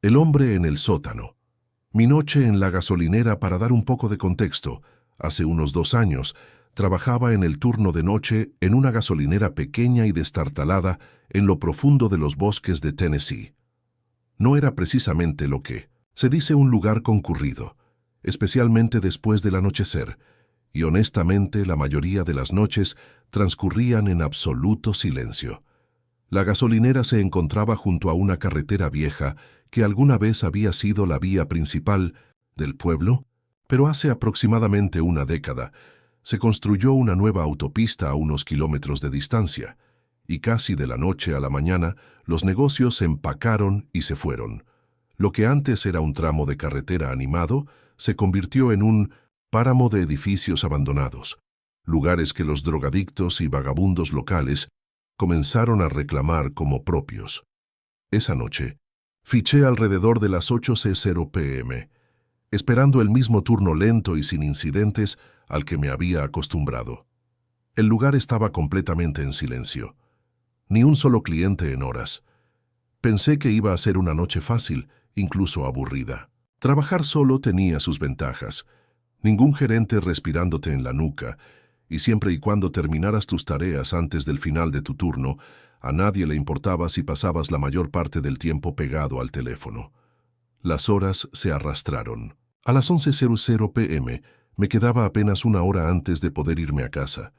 El hombre en el sótano. Mi noche en la gasolinera. Para dar un poco de contexto, hace unos 2 años, trabajaba en el turno de noche en una gasolinera pequeña y destartalada en lo profundo de los bosques de Tennessee. No era precisamente lo que se dice un lugar concurrido, especialmente después del anochecer, y honestamente la mayoría de las noches transcurrían en absoluto silencio. La gasolinera se encontraba junto a una carretera vieja que alguna vez había sido la vía principal del pueblo, pero hace aproximadamente una década se construyó una nueva autopista a unos kilómetros de distancia, y casi de la noche a la mañana los negocios se empacaron y se fueron. Lo que antes era un tramo de carretera animado se convirtió en un páramo de edificios abandonados, lugares que los drogadictos y vagabundos locales comenzaron a reclamar como propios. Esa noche, fiché alrededor de las 8:00 p.m., esperando el mismo turno lento y sin incidentes al que me había acostumbrado. El lugar estaba completamente en silencio. Ni un solo cliente en horas. Pensé que iba a ser una noche fácil, incluso aburrida. Trabajar solo tenía sus ventajas. Ningún gerente respirándote en la nuca, y siempre y cuando terminaras tus tareas antes del final de tu turno, a nadie le importaba si pasabas la mayor parte del tiempo pegado al teléfono. Las horas se arrastraron. A las 11:00 p.m. me quedaba apenas una hora antes de poder irme a casa.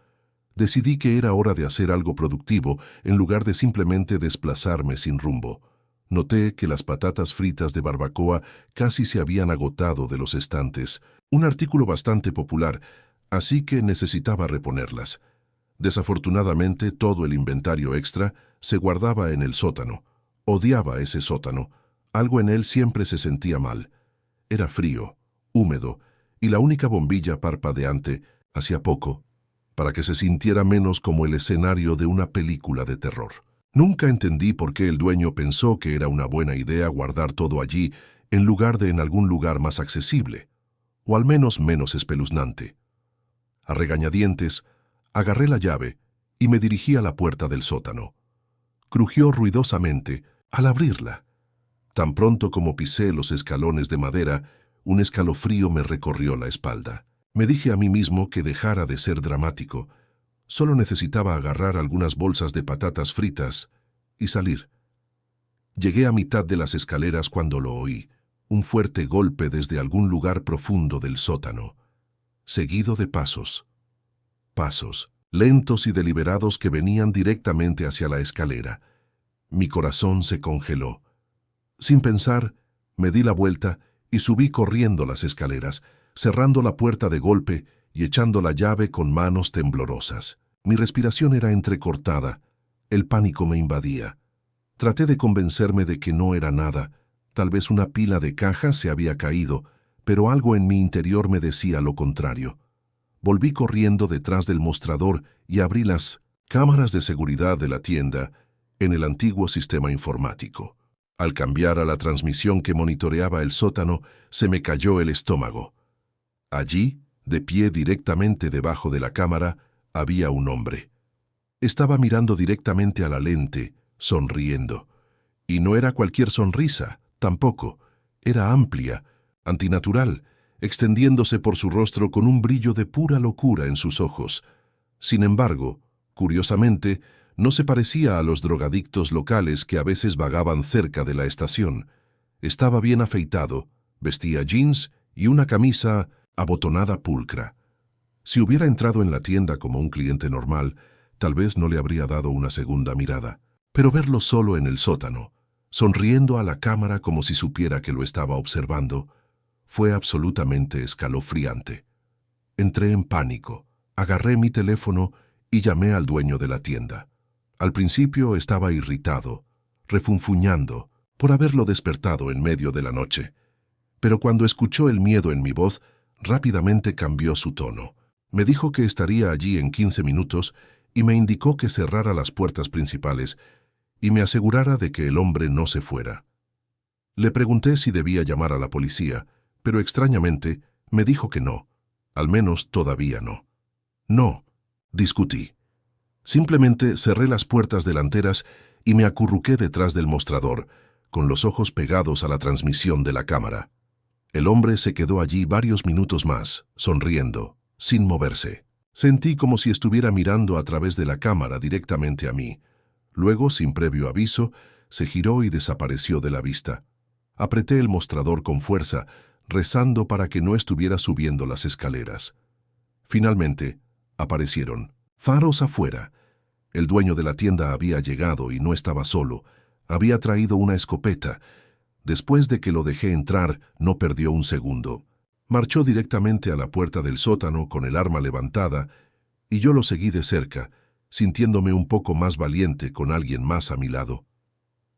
Decidí que era hora de hacer algo productivo en lugar de simplemente desplazarme sin rumbo. Noté que las patatas fritas de barbacoa casi se habían agotado de los estantes, un artículo bastante popular, así que necesitaba reponerlas. Desafortunadamente, todo el inventario extra se guardaba en el sótano. Odiaba ese sótano. Algo en él siempre se sentía mal. Era frío, húmedo, y la única bombilla parpadeante, hacía poco, para que se sintiera menos como el escenario de una película de terror. Nunca entendí por qué el dueño pensó que era una buena idea guardar todo allí en lugar de en algún lugar más accesible, o al menos menos espeluznante. A regañadientes, agarré la llave y me dirigí a la puerta del sótano. Crujió ruidosamente al abrirla. Tan pronto como pisé los escalones de madera, un escalofrío me recorrió la espalda. Me dije a mí mismo que dejara de ser dramático. Solo necesitaba agarrar algunas bolsas de patatas fritas y salir. Llegué a mitad de las escaleras cuando lo oí, un fuerte golpe desde algún lugar profundo del sótano, seguido de pasos. Pasos, lentos y deliberados que venían directamente hacia la escalera. Mi corazón se congeló. Sin pensar, me di la vuelta y subí corriendo las escaleras, cerrando la puerta de golpe y echando la llave con manos temblorosas. Mi respiración era entrecortada. El pánico me invadía. Traté de convencerme de que no era nada. Tal vez una pila de cajas se había caído, pero algo en mi interior me decía lo contrario. Volví corriendo detrás del mostrador y abrí las cámaras de seguridad de la tienda en el antiguo sistema informático. Al cambiar a la transmisión que monitoreaba el sótano, se me cayó el estómago. Allí, de pie directamente debajo de la cámara, había un hombre. Estaba mirando directamente a la lente, sonriendo. Y no era cualquier sonrisa, tampoco. Era amplia, antinatural, extendiéndose por su rostro con un brillo de pura locura en sus ojos. Sin embargo, curiosamente, no se parecía a los drogadictos locales que a veces vagaban cerca de la estación. Estaba bien afeitado, vestía jeans y una camisa abotonada pulcra. Si hubiera entrado en la tienda como un cliente normal, tal vez no le habría dado una segunda mirada. Pero verlo solo en el sótano, sonriendo a la cámara como si supiera que lo estaba observando, fue absolutamente escalofriante. Entré en pánico, agarré mi teléfono y llamé al dueño de la tienda. Al principio estaba irritado, refunfuñando, por haberlo despertado en medio de la noche. Pero cuando escuchó el miedo en mi voz, rápidamente cambió su tono. Me dijo que estaría allí en 15 minutos y me indicó que cerrara las puertas principales y me asegurara de que el hombre no se fuera. Le pregunté si debía llamar a la policía, pero extrañamente me dijo que no, al menos todavía no. No, discutí. Simplemente cerré las puertas delanteras y me acurruqué detrás del mostrador, con los ojos pegados a la transmisión de la cámara. El hombre se quedó allí varios minutos más, sonriendo, sin moverse. Sentí como si estuviera mirando a través de la cámara directamente a mí. Luego, sin previo aviso, se giró y desapareció de la vista. Apreté el mostrador con fuerza, rezando para que no estuviera subiendo las escaleras. Finalmente, aparecieron. Faros afuera. El dueño de la tienda había llegado y no estaba solo. Había traído una escopeta. Después de que lo dejé entrar, no perdió un segundo. Marchó directamente a la puerta del sótano con el arma levantada, y yo lo seguí de cerca, sintiéndome un poco más valiente con alguien más a mi lado.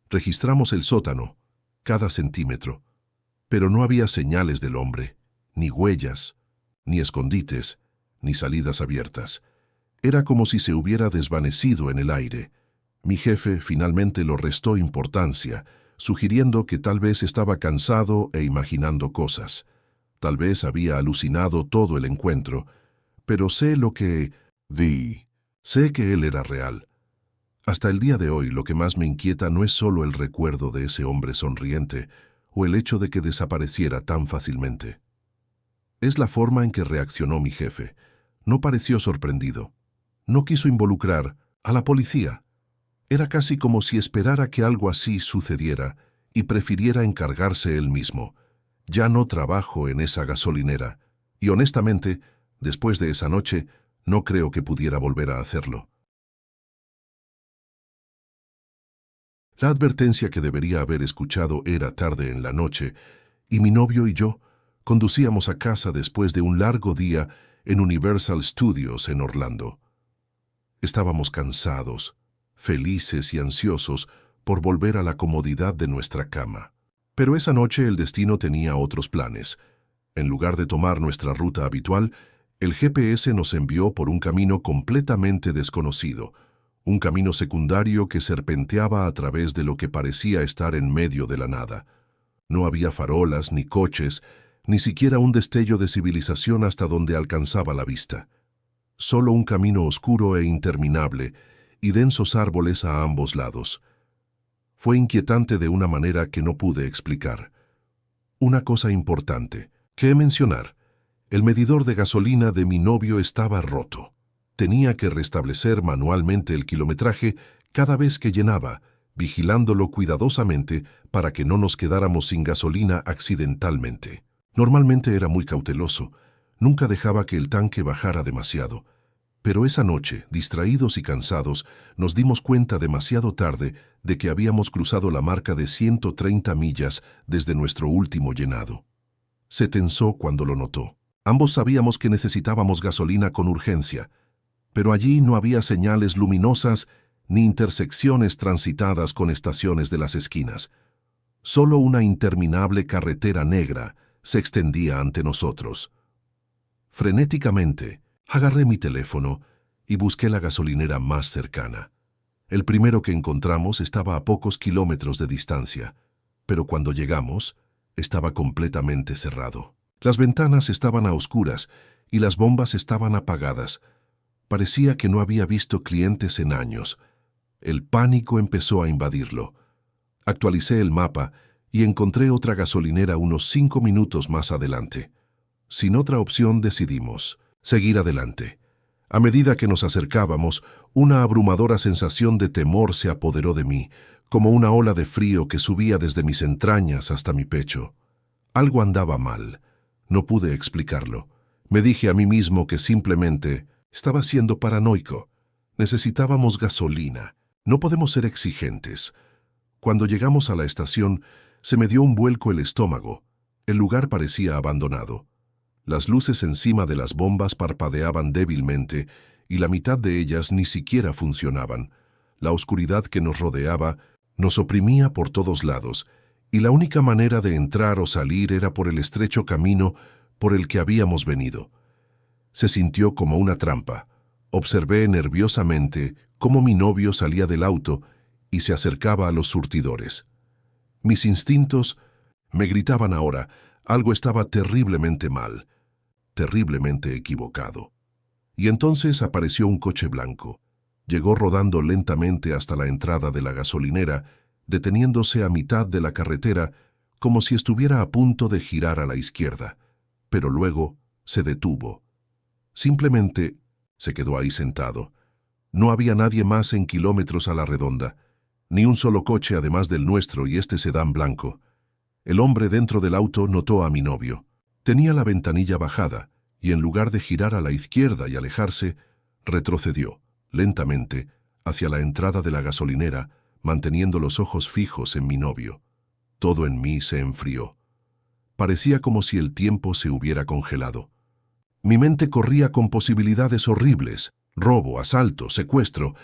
Registramos el sótano, cada centímetro, pero no había señales del hombre, ni huellas, ni escondites, ni salidas abiertas. Era como si se hubiera desvanecido en el aire. Mi jefe finalmente lo restó importancia, sugiriendo que tal vez estaba cansado e imaginando cosas. Tal vez había alucinado todo el encuentro, pero sé lo que vi. Sé que él era real. Hasta el día de hoy lo que más me inquieta no es solo el recuerdo de ese hombre sonriente o el hecho de que desapareciera tan fácilmente. Es la forma en que reaccionó mi jefe. No pareció sorprendido. No quiso involucrar a la policía. Era casi como si esperara que algo así sucediera y prefiriera encargarse él mismo. Ya no trabajo en esa gasolinera, y honestamente, después de esa noche, no creo que pudiera volver a hacerlo. La advertencia que debería haber escuchado era tarde en la noche, y mi novio y yo conducíamos a casa después de un largo día en Universal Studios en Orlando. Estábamos cansados, felices y ansiosos por volver a la comodidad de nuestra cama. Pero esa noche el destino tenía otros planes. En lugar de tomar nuestra ruta habitual, el GPS nos envió por un camino completamente desconocido, un camino secundario que serpenteaba a través de lo que parecía estar en medio de la nada. No había farolas ni coches, ni siquiera un destello de civilización hasta donde alcanzaba la vista. Solo un camino oscuro e interminable, y densos árboles a ambos lados. Fue inquietante de una manera que no pude explicar. Una cosa importante que mencionar: el medidor de gasolina de mi novio estaba roto. Tenía que restablecer manualmente el kilometraje cada vez que llenaba, vigilándolo cuidadosamente para que no nos quedáramos sin gasolina accidentalmente. Normalmente era muy cauteloso, nunca dejaba que el tanque bajara demasiado. Pero esa noche, distraídos y cansados, nos dimos cuenta demasiado tarde de que habíamos cruzado la marca de 130 millas desde nuestro último llenado. Se tensó cuando lo notó. Ambos sabíamos que necesitábamos gasolina con urgencia, pero allí no había señales luminosas ni intersecciones transitadas con estaciones de las esquinas. Solo una interminable carretera negra se extendía ante nosotros. Frenéticamente, agarré mi teléfono y busqué la gasolinera más cercana. El primero que encontramos estaba a pocos kilómetros de distancia, pero cuando llegamos, estaba completamente cerrado. Las ventanas estaban a oscuras y las bombas estaban apagadas. Parecía que no había visto clientes en años. El pánico empezó a invadirlo. Actualicé el mapa y encontré otra gasolinera unos 5 minutos más adelante. Sin otra opción decidimos seguir adelante. A medida que nos acercábamos, una abrumadora sensación de temor se apoderó de mí, como una ola de frío que subía desde mis entrañas hasta mi pecho. Algo andaba mal. No pude explicarlo. Me dije a mí mismo que simplemente estaba siendo paranoico. Necesitábamos gasolina. No podemos ser exigentes. Cuando llegamos a la estación, se me dio un vuelco el estómago. El lugar parecía abandonado. Las luces encima de las bombas parpadeaban débilmente y la mitad de ellas ni siquiera funcionaban. La oscuridad que nos rodeaba nos oprimía por todos lados y la única manera de entrar o salir era por el estrecho camino por el que habíamos venido. Se sintió como una trampa. Observé nerviosamente cómo mi novio salía del auto y se acercaba a los surtidores. Mis instintos me gritaban ahora: algo estaba terriblemente mal, terriblemente equivocado. Y entonces apareció un coche blanco. Llegó rodando lentamente hasta la entrada de la gasolinera, deteniéndose a mitad de la carretera como si estuviera a punto de girar a la izquierda, pero luego se detuvo. Simplemente se quedó ahí sentado. No había nadie más en kilómetros a la redonda, ni un solo coche además del nuestro y este sedán blanco. El hombre dentro del auto notó a mi novio. Tenía la ventanilla bajada y en lugar de girar a la izquierda y alejarse, retrocedió, lentamente, hacia la entrada de la gasolinera, manteniendo los ojos fijos en mi novio. Todo en mí se enfrió. Parecía como si el tiempo se hubiera congelado. Mi mente corría con posibilidades horribles, robo, asalto, secuestro,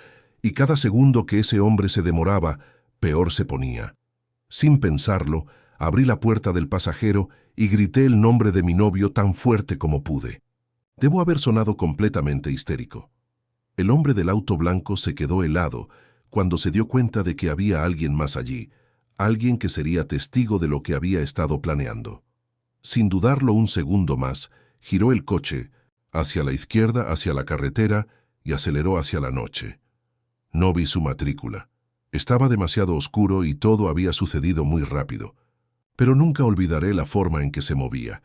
y cada segundo que ese hombre se demoraba, peor se ponía. Sin pensarlo, abrí la puerta del pasajero y grité el nombre de mi novio tan fuerte como pude. Debo haber sonado completamente histérico. El hombre del auto blanco se quedó helado cuando se dio cuenta de que había alguien más allí, alguien que sería testigo de lo que había estado planeando. Sin dudarlo un segundo más, giró el coche hacia la izquierda, hacia la carretera y aceleró hacia la noche. No vi su matrícula. Estaba demasiado oscuro y todo había sucedido muy rápido. Pero nunca olvidaré la forma en que se movía,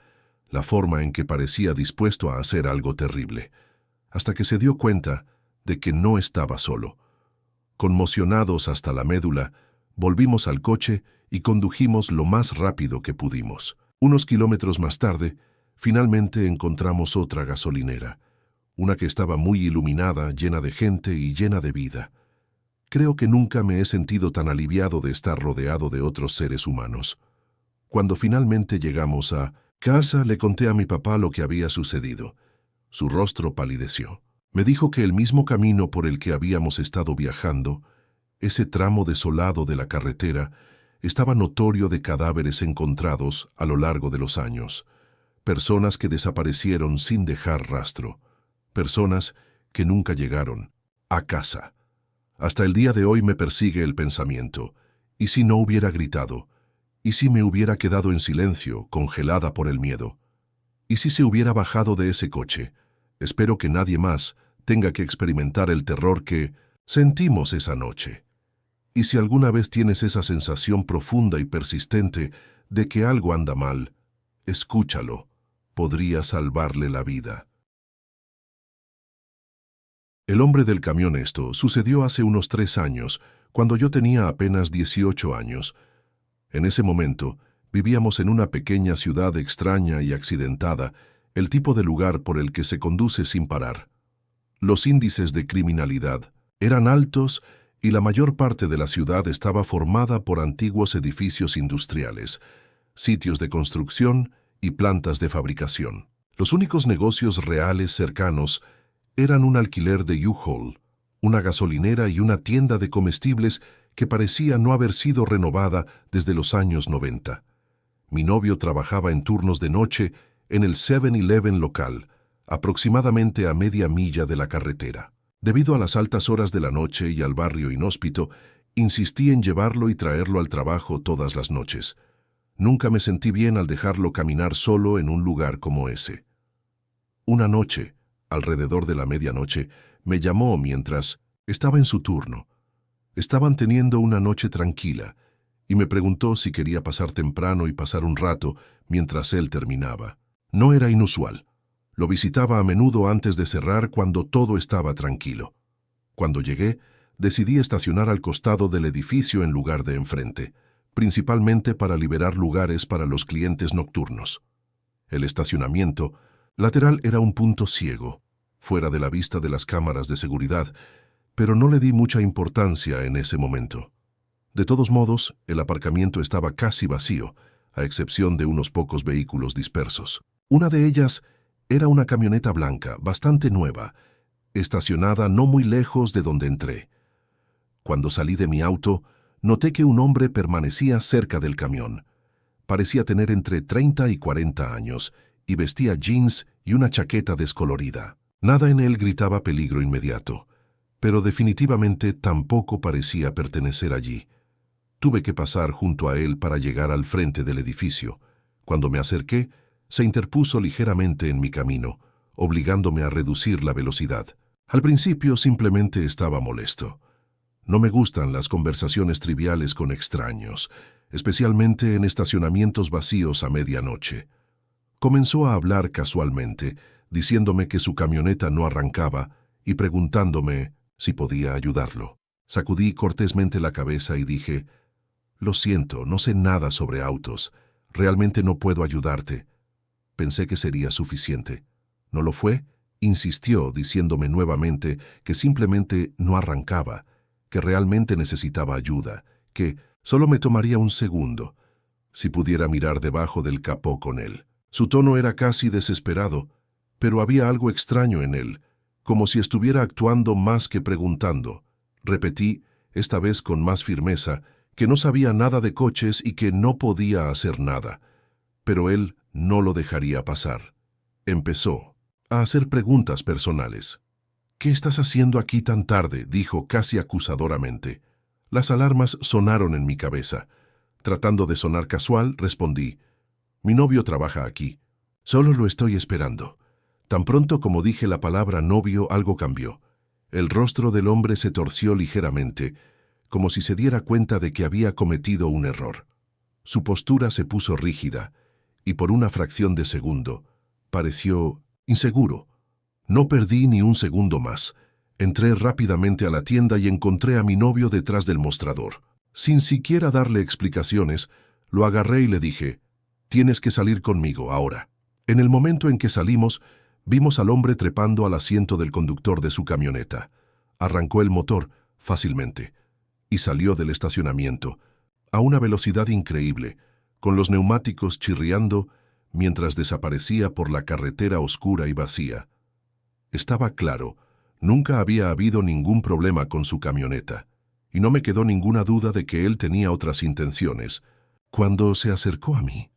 la forma en que parecía dispuesto a hacer algo terrible, hasta que se dio cuenta de que no estaba solo. Conmocionados hasta la médula, volvimos al coche y condujimos lo más rápido que pudimos. Unos kilómetros más tarde, finalmente encontramos otra gasolinera, una que estaba muy iluminada, llena de gente y llena de vida. Creo que nunca me he sentido tan aliviado de estar rodeado de otros seres humanos. Cuando finalmente llegamos a casa, le conté a mi papá lo que había sucedido. Su rostro palideció. Me dijo que el mismo camino por el que habíamos estado viajando, ese tramo desolado de la carretera, estaba notorio de cadáveres encontrados a lo largo de los años. Personas que desaparecieron sin dejar rastro. Personas que nunca llegaron a casa. Hasta el día de hoy me persigue el pensamiento. ¿Y si no hubiera gritado? ¿Y si me hubiera quedado en silencio, congelada por el miedo? ¿Y si se hubiera bajado de ese coche? Espero que nadie más tenga que experimentar el terror que sentimos esa noche. Y si alguna vez tienes esa sensación profunda y persistente de que algo anda mal, escúchalo. Podría salvarle la vida. El hombre del camión. Esto sucedió hace unos 3 años, cuando yo tenía apenas 18 años. En ese momento, vivíamos en una pequeña ciudad extraña y accidentada, el tipo de lugar por el que se conduce sin parar. Los índices de criminalidad eran altos y la mayor parte de la ciudad estaba formada por antiguos edificios industriales, sitios de construcción y plantas de fabricación. Los únicos negocios reales cercanos eran un alquiler de U-Haul, una gasolinera y una tienda de comestibles que parecía no haber sido renovada desde los años 90. Mi novio trabajaba en turnos de noche en el 7-Eleven local, aproximadamente a media milla de la carretera. Debido a las altas horas de la noche y al barrio inhóspito, insistí en llevarlo y traerlo al trabajo todas las noches. Nunca me sentí bien al dejarlo caminar solo en un lugar como ese. Una noche, alrededor de la medianoche, me llamó mientras estaba en su turno. Estaban teniendo una noche tranquila y me preguntó si quería pasar temprano y pasar un rato mientras él terminaba. No era inusual. Lo visitaba a menudo antes de cerrar cuando todo estaba tranquilo. Cuando llegué, decidí estacionar al costado del edificio en lugar de enfrente, principalmente para liberar lugares para los clientes nocturnos. El estacionamiento lateral era un punto ciego, fuera de la vista de las cámaras de seguridad, pero no le di mucha importancia en ese momento. De todos modos, el aparcamiento estaba casi vacío, a excepción de unos pocos vehículos dispersos. Una de ellas era una camioneta blanca, bastante nueva, estacionada no muy lejos de donde entré. Cuando salí de mi auto, noté que un hombre permanecía cerca del camión. Parecía tener entre 30 y 40 años y vestía jeans y una chaqueta descolorida. Nada en él gritaba peligro inmediato, pero definitivamente tampoco parecía pertenecer allí. Tuve que pasar junto a él para llegar al frente del edificio. Cuando me acerqué, se interpuso ligeramente en mi camino, obligándome a reducir la velocidad. Al principio simplemente estaba molesto. No me gustan las conversaciones triviales con extraños, especialmente en estacionamientos vacíos a medianoche. Comenzó a hablar casualmente, diciéndome que su camioneta no arrancaba y preguntándome si podía ayudarlo. Sacudí cortésmente la cabeza y dije: «Lo siento, no sé nada sobre autos. Realmente no puedo ayudarte». Pensé que sería suficiente. ¿No lo fue? Insistió, diciéndome nuevamente que simplemente no arrancaba, que realmente necesitaba ayuda, que solo me tomaría un segundo si pudiera mirar debajo del capó con él. Su tono era casi desesperado, pero había algo extraño en él, como si estuviera actuando más que preguntando. Repetí, esta vez con más firmeza, que no sabía nada de coches y que no podía hacer nada. Pero él no lo dejaría pasar. Empezó a hacer preguntas personales. «¿Qué estás haciendo aquí tan tarde?», dijo casi acusadoramente. Las alarmas sonaron en mi cabeza. Tratando de sonar casual, respondí: «Mi novio trabaja aquí. Solo lo estoy esperando». Tan pronto como dije la palabra novio, algo cambió. El rostro del hombre se torció ligeramente, como si se diera cuenta de que había cometido un error. Su postura se puso rígida, y por una fracción de segundo pareció inseguro. No perdí ni un segundo más. Entré rápidamente a la tienda y encontré a mi novio detrás del mostrador. Sin siquiera darle explicaciones, lo agarré y le dije: «Tienes que salir conmigo ahora». En el momento en que salimos, vimos al hombre trepando al asiento del conductor de su camioneta. Arrancó el motor fácilmente y salió del estacionamiento a una velocidad increíble, con los neumáticos chirriando mientras desaparecía por la carretera oscura y vacía. Estaba claro, nunca había habido ningún problema con su camioneta, y no me quedó ninguna duda de que él tenía otras intenciones. Cuando se acercó a mí,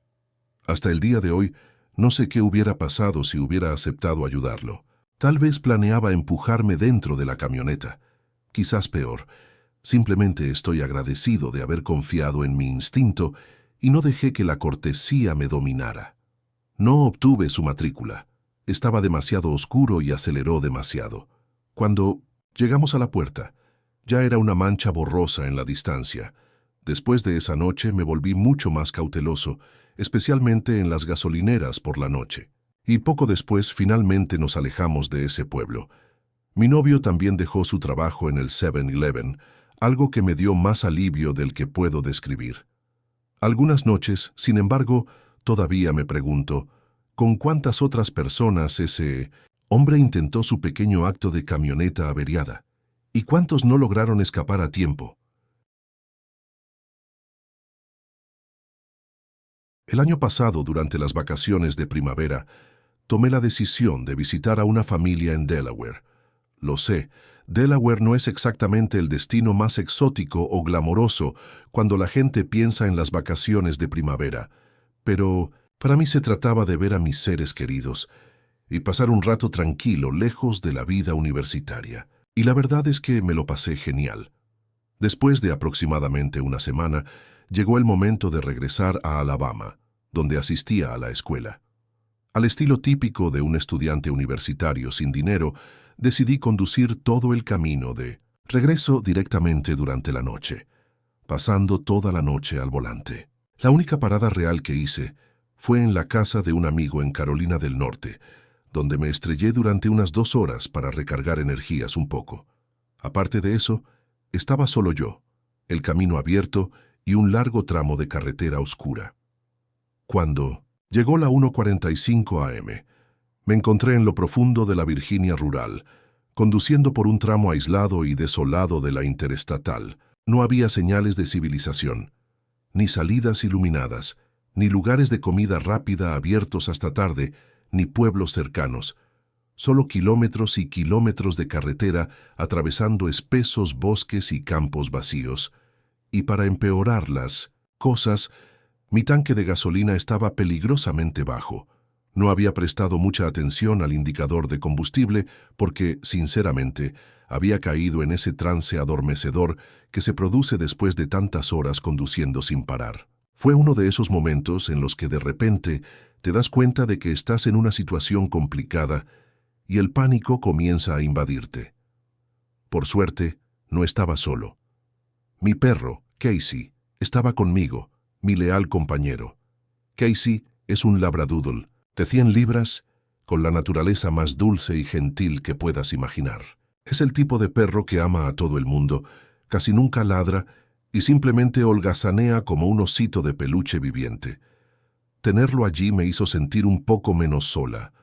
hasta el día de hoy, no sé qué hubiera pasado si hubiera aceptado ayudarlo. Tal vez planeaba empujarme dentro de la camioneta. Quizás peor. Simplemente estoy agradecido de haber confiado en mi instinto y no dejé que la cortesía me dominara. No obtuve su matrícula. Estaba demasiado oscuro y aceleró demasiado. Cuando llegamos a la puerta, ya era una mancha borrosa en la distancia. Después de esa noche me volví mucho más cauteloso, especialmente en las gasolineras por la noche. Y poco después finalmente nos alejamos de ese pueblo. Mi novio también dejó su trabajo en el 7-Eleven, algo que me dio más alivio del que puedo describir. Algunas noches, sin embargo, todavía me pregunto, ¿con cuántas otras personas ese hombre intentó su pequeño acto de camioneta averiada? ¿Y cuántos no lograron escapar a tiempo? El año pasado, durante las vacaciones de primavera, tomé la decisión de visitar a una familia en Delaware. Lo sé, Delaware no es exactamente el destino más exótico o glamoroso cuando la gente piensa en las vacaciones de primavera, pero para mí se trataba de ver a mis seres queridos y pasar un rato tranquilo lejos de la vida universitaria. Y la verdad es que me lo pasé genial. Después de aproximadamente una semana, llegó el momento de regresar a Alabama, donde asistía a la escuela. Al estilo típico de un estudiante universitario sin dinero, decidí conducir todo el camino de regreso directamente durante la noche, pasando toda la noche al volante. La única parada real que hice fue en la casa de un amigo en Carolina del Norte, donde me estrellé durante unas 2 horas para recargar energías un poco. Aparte de eso, estaba solo yo, el camino abierto y un largo tramo de carretera oscura. Cuando llegó la 1:45 AM, me encontré en lo profundo de la Virginia rural, conduciendo por un tramo aislado y desolado de la interestatal. No había señales de civilización, ni salidas iluminadas, ni lugares de comida rápida abiertos hasta tarde, ni pueblos cercanos. Solo kilómetros y kilómetros de carretera atravesando espesos bosques y campos vacíos. Y para empeorar las cosas, mi tanque de gasolina estaba peligrosamente bajo. No había prestado mucha atención al indicador de combustible porque, sinceramente, había caído en ese trance adormecedor que se produce después de tantas horas conduciendo sin parar. Fue uno de esos momentos en los que de repente te das cuenta de que estás en una situación complicada y el pánico comienza a invadirte. Por suerte, No estaba solo. Mi perro, Casey, estaba conmigo, mi leal compañero. Casey es un labradoodle de 100 libras, con la naturaleza más dulce y gentil que puedas imaginar. Es el tipo de perro que ama a todo el mundo, casi nunca ladra y simplemente holgazanea como un osito de peluche viviente. Tenerlo allí me hizo sentir un poco menos sola.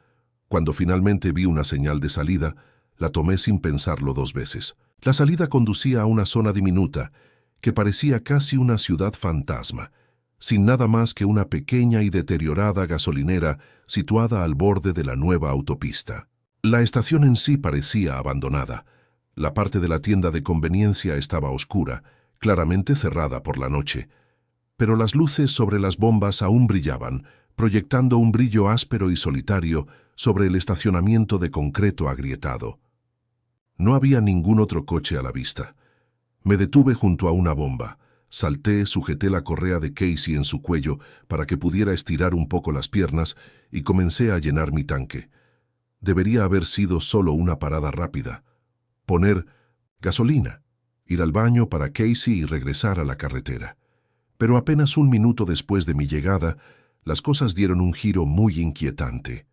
Cuando finalmente vi una señal de salida, la tomé sin pensarlo 2 veces. La salida conducía a una zona diminuta, que parecía casi una ciudad fantasma, sin nada más que una pequeña y deteriorada gasolinera situada al borde de la nueva autopista. La estación en sí parecía abandonada. La parte de la tienda de conveniencia estaba oscura, claramente cerrada por la noche, pero las luces sobre las bombas aún brillaban, proyectando un brillo áspero y solitario sobre el estacionamiento de concreto agrietado. No había ningún otro coche a la vista. Me detuve junto a una bomba. Salté, sujeté la correa de Casey en su cuello para que pudiera estirar un poco las piernas y comencé a llenar mi tanque. Debería haber sido solo una parada rápida. Poner gasolina, ir al baño para Casey y regresar a la carretera. Pero apenas un minuto después de mi llegada, las cosas dieron un giro muy inquietante.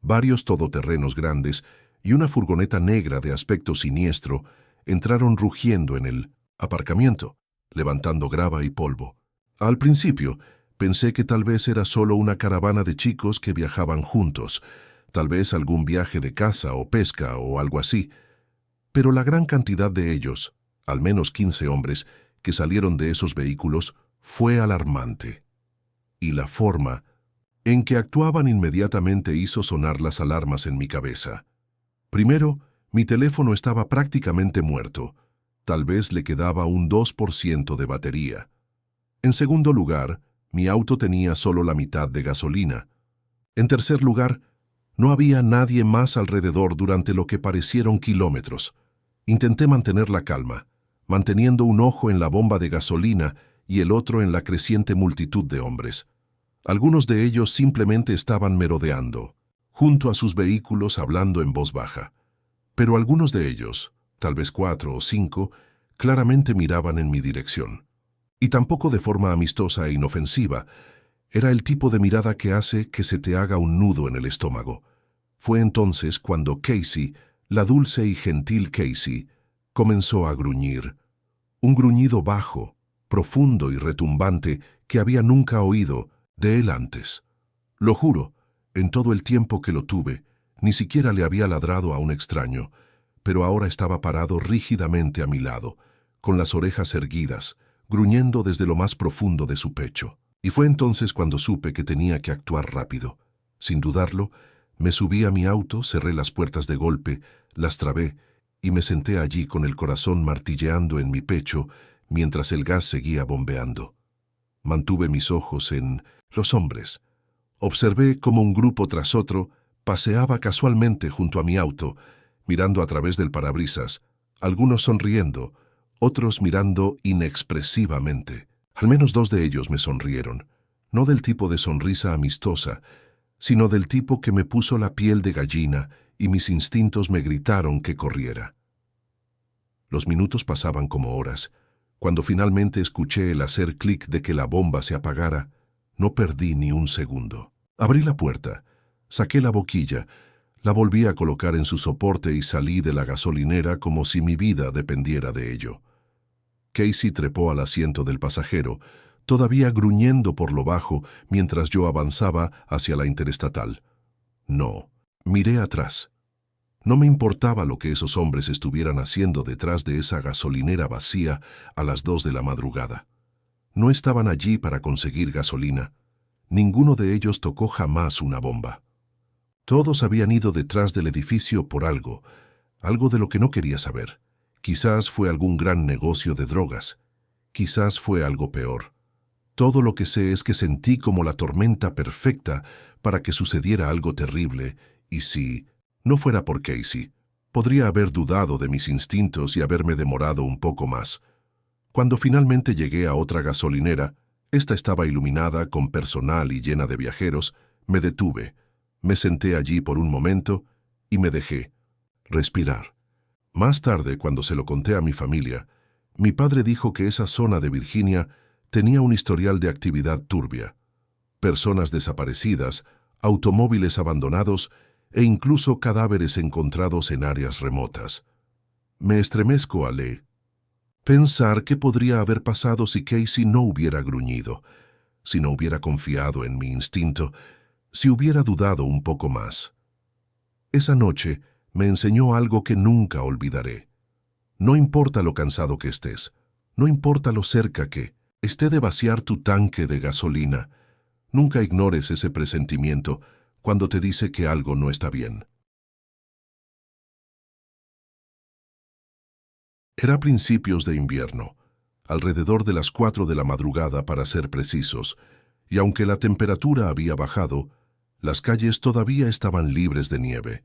Varios todoterrenos grandes y una furgoneta negra de aspecto siniestro entraron rugiendo en el aparcamiento, levantando grava y polvo. Al principio, pensé que tal vez era solo una caravana de chicos que viajaban juntos, tal vez algún viaje de caza o pesca o algo así. Pero la gran cantidad de ellos, al menos 15 hombres, que salieron de esos vehículos, fue alarmante. Y la forma en que actuaban inmediatamente hizo sonar las alarmas en mi cabeza. Primero, mi teléfono estaba prácticamente muerto. Tal vez le quedaba un 2% de batería. En segundo lugar, mi auto tenía solo la mitad de gasolina. En tercer lugar, no había nadie más alrededor durante lo que parecieron kilómetros. Intenté mantener la calma, manteniendo un ojo en la bomba de gasolina y el otro en la creciente multitud de hombres. Algunos de ellos simplemente estaban merodeando, junto a sus vehículos hablando en voz baja. Pero algunos de ellos, tal vez 4 o 5, claramente miraban en mi dirección. Y tampoco de forma amistosa e inofensiva. Era el tipo de mirada que hace que se te haga un nudo en el estómago. Fue entonces cuando Casey, la dulce y gentil Casey, comenzó a gruñir. Un gruñido bajo, profundo y retumbante que había nunca oído de él antes. Lo juro, en todo el tiempo que lo tuve, ni siquiera le había ladrado a un extraño, pero ahora estaba parado rígidamente a mi lado, con las orejas erguidas, gruñendo desde lo más profundo de su pecho. Y fue entonces cuando supe que tenía que actuar rápido. Sin dudarlo, me subí a mi auto, cerré las puertas de golpe, las trabé y me senté allí con el corazón martilleando en mi pecho mientras el gas seguía bombeando. Mantuve mis ojos en los hombres. Observé cómo un grupo tras otro paseaba casualmente junto a mi auto, mirando a través del parabrisas, algunos sonriendo, otros mirando inexpresivamente. Al menos 2 de ellos me sonrieron, no del tipo de sonrisa amistosa, sino del tipo que me puso la piel de gallina y mis instintos me gritaron que corriera. Los minutos pasaban como horas. Cuando finalmente escuché el hacer clic de que la bomba se apagara, no perdí ni un segundo. Abrí la puerta, saqué la boquilla, la volví a colocar en su soporte y salí de la gasolinera como si mi vida dependiera de ello. Casey trepó al asiento del pasajero, todavía gruñendo por lo bajo mientras yo avanzaba hacia la interestatal. No, miré atrás. No me importaba lo que esos hombres estuvieran haciendo detrás de esa gasolinera vacía a las 2 de la madrugada. No estaban allí para conseguir gasolina. Ninguno de ellos tocó jamás una bomba. Todos habían ido detrás del edificio por algo de lo que no quería saber. Quizás fue algún gran negocio de drogas. Quizás fue algo peor. Todo lo que sé es que sentí como la tormenta perfecta para que sucediera algo terrible, y si no fuera por Casey, podría haber dudado de mis instintos y haberme demorado un poco más. Cuando finalmente llegué a otra gasolinera, esta estaba iluminada con personal y llena de viajeros, me detuve, me senté allí por un momento y me dejé respirar. Más tarde, cuando se lo conté a mi familia, mi padre dijo que esa zona de Virginia tenía un historial de actividad turbia. Personas desaparecidas, automóviles abandonados e incluso cadáveres encontrados en áreas remotas. Me estremezco al pensar qué podría haber pasado si Casey no hubiera gruñido, si no hubiera confiado en mi instinto, si hubiera dudado un poco más. Esa noche me enseñó algo que nunca olvidaré. No importa lo cansado que estés, no importa lo cerca que esté de vaciar tu tanque de gasolina, nunca ignores ese presentimiento cuando te dice que algo no está bien. Era principios de invierno, alrededor de las 4 de la madrugada para ser precisos, y aunque la temperatura había bajado, las calles todavía estaban libres de nieve.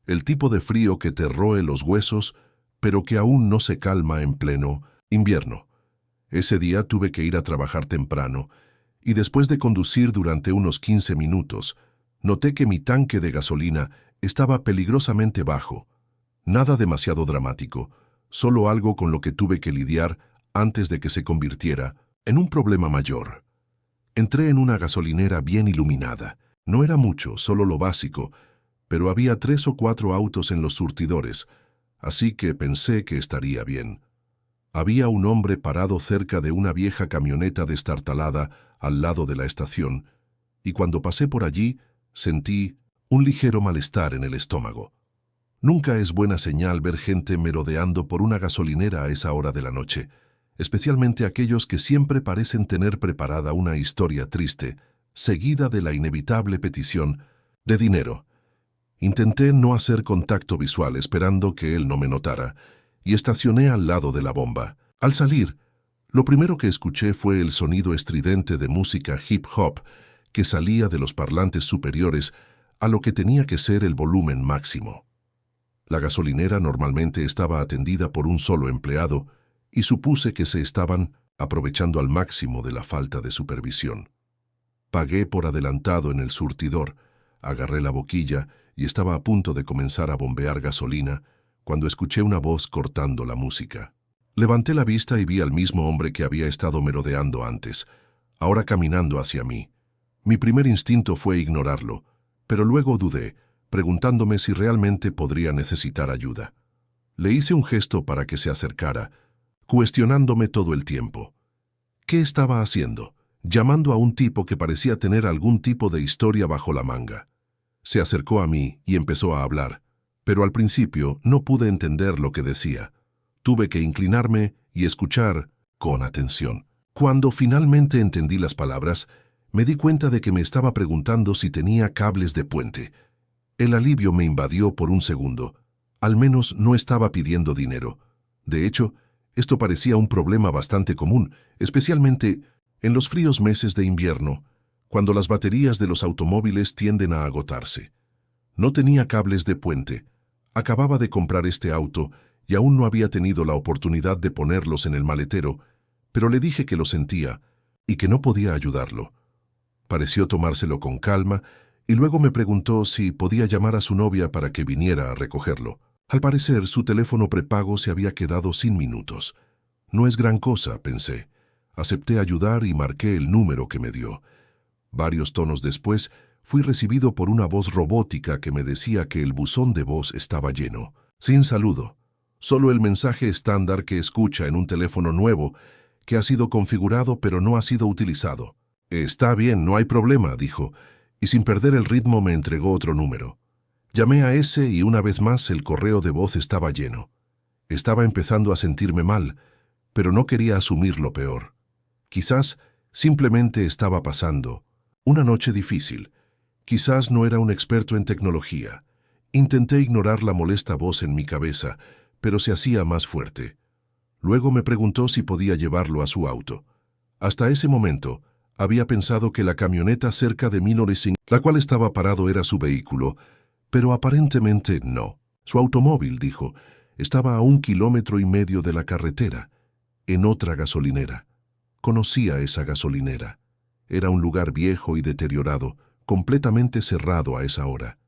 El tipo de frío que te roe los huesos, pero que aún no se calma en pleno invierno. Ese día tuve que ir a trabajar temprano, y después de conducir durante unos 15 minutos, noté que mi tanque de gasolina estaba peligrosamente bajo. Nada demasiado dramático, solo algo con lo que tuve que lidiar antes de que se convirtiera en un problema mayor. Entré en una gasolinera bien iluminada. No era mucho, solo lo básico, pero había 3 o 4 autos en los surtidores, así que pensé que estaría bien. Había un hombre parado cerca de una vieja camioneta destartalada al lado de la estación, y cuando pasé por allí, sentí un ligero malestar en el estómago. Nunca es buena señal ver gente merodeando por una gasolinera a esa hora de la noche, especialmente aquellos que siempre parecen tener preparada una historia triste, seguida de la inevitable petición de dinero. Intenté no hacer contacto visual esperando que él no me notara, y estacioné al lado de la bomba. Al salir, lo primero que escuché fue el sonido estridente de música hip hop que salía de los parlantes superiores a lo que tenía que ser el volumen máximo. La gasolinera normalmente estaba atendida por un solo empleado y supuse que se estaban aprovechando al máximo de la falta de supervisión. Pagué por adelantado en el surtidor, agarré la boquilla y estaba a punto de comenzar a bombear gasolina cuando escuché una voz cortando la música. Levanté la vista y vi al mismo hombre que había estado merodeando antes, ahora caminando hacia mí. Mi primer instinto fue ignorarlo, pero luego dudé, preguntándome si realmente podría necesitar ayuda. Le hice un gesto para que se acercara, cuestionándome todo el tiempo. ¿Qué estaba haciendo? Llamando a un tipo que parecía tener algún tipo de historia bajo la manga. Se acercó a mí y empezó a hablar, pero al principio no pude entender lo que decía. Tuve que inclinarme y escuchar con atención. Cuando finalmente entendí las palabras, me di cuenta de que me estaba preguntando si tenía cables de puente. El alivio me invadió por un segundo. Al menos no estaba pidiendo dinero. De hecho, esto parecía un problema bastante común, especialmente en los fríos meses de invierno, cuando las baterías de los automóviles tienden a agotarse. No tenía cables de puente. Acababa de comprar este auto y aún no había tenido la oportunidad de ponerlos en el maletero, pero le dije que lo sentía y que no podía ayudarlo. Pareció tomárselo con calma y luego me preguntó si podía llamar a su novia para que viniera a recogerlo. Al parecer, su teléfono prepago se había quedado sin minutos. No es gran cosa, pensé. Acepté ayudar y marqué el número que me dio. Varios tonos después, fui recibido por una voz robótica que me decía que el buzón de voz estaba lleno. Sin saludo. Solo el mensaje estándar que escucha en un teléfono nuevo que ha sido configurado pero no ha sido utilizado. Está bien, no hay problema, dijo, y sin perder el ritmo me entregó otro número. Llamé a ese y una vez más el correo de voz estaba lleno. Estaba empezando a sentirme mal, pero no quería asumir lo peor. Quizás simplemente estaba pasando una noche difícil. Quizás no era un experto en tecnología. Intenté ignorar la molesta voz en mi cabeza, pero se hacía más fuerte. Luego me preguntó si podía llevarlo a su auto. Hasta ese momento, había pensado que la camioneta cerca de Minorising, la cual estaba parado, era su vehículo, pero aparentemente no. Su automóvil, dijo, estaba a 1,5 kilómetros de la carretera, en otra gasolinera. Conocía esa gasolinera. Era un lugar viejo y deteriorado, completamente cerrado a esa hora.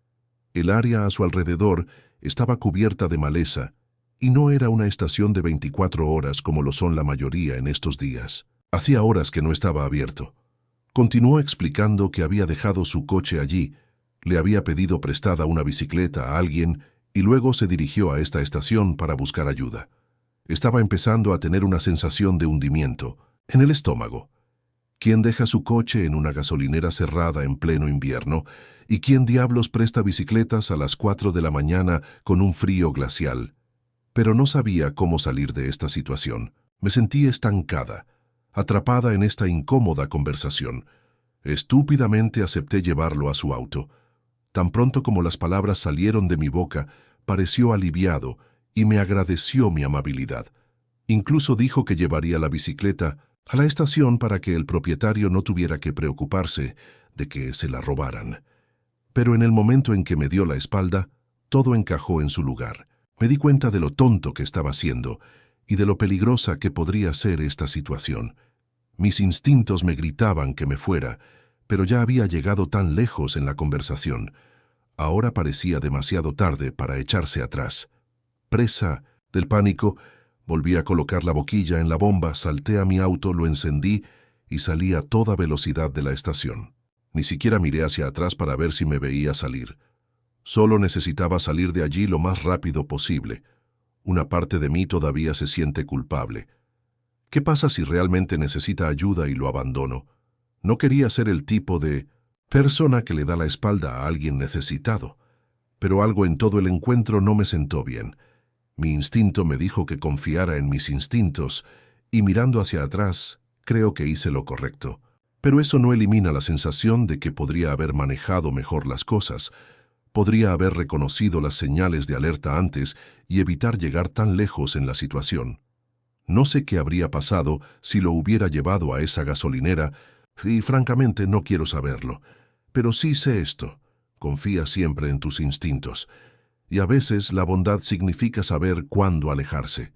El área a su alrededor estaba cubierta de maleza, Y no era una estación de 24 horas como lo son la mayoría en estos días. Hacía horas que no estaba abierto. Continuó explicando que había dejado su coche allí, le había pedido prestada una bicicleta a alguien y luego se dirigió a esta estación para buscar ayuda. Estaba empezando a tener una sensación de hundimiento en el estómago. ¿Quién deja su coche en una gasolinera cerrada en pleno invierno? ¿Y quién diablos presta bicicletas a las 4 de la mañana con un frío glacial? Pero no sabía cómo salir de esta situación. Me sentí estancada, atrapada en esta incómoda conversación. Estúpidamente acepté llevarlo a su auto. Tan pronto como las palabras salieron de mi boca, pareció aliviado y me agradeció mi amabilidad. Incluso dijo que llevaría la bicicleta a la estación para que el propietario no tuviera que preocuparse de que se la robaran. Pero en el momento en que me dio la espalda, todo encajó en su lugar. Me di cuenta de lo tonto que estaba haciendo y de lo peligrosa que podría ser esta situación. Mis instintos me gritaban que me fuera, pero ya había llegado tan lejos en la conversación. Ahora parecía demasiado tarde para echarse atrás. Presa del pánico, volví a colocar la boquilla en la bomba, salté a mi auto, lo encendí y salí a toda velocidad de la estación. Ni siquiera miré hacia atrás para ver si me veía salir. Solo necesitaba salir de allí lo más rápido posible. Una parte de mí todavía se siente culpable. ¿Qué pasa si realmente necesita ayuda y lo abandono? No quería ser el tipo de persona que le da la espalda a alguien necesitado, pero algo en todo el encuentro no me sentó bien. Mi instinto me dijo que confiara en mis instintos, y mirando hacia atrás, creo que hice lo correcto. Pero eso no elimina la sensación de que podría haber manejado mejor las cosas. Podría haber reconocido las señales de alerta antes y evitar llegar tan lejos en la situación. No sé qué habría pasado si lo hubiera llevado a esa gasolinera, y francamente no quiero saberlo. Pero sí sé esto: confía siempre en tus instintos. Y a veces la bondad significa saber cuándo alejarse.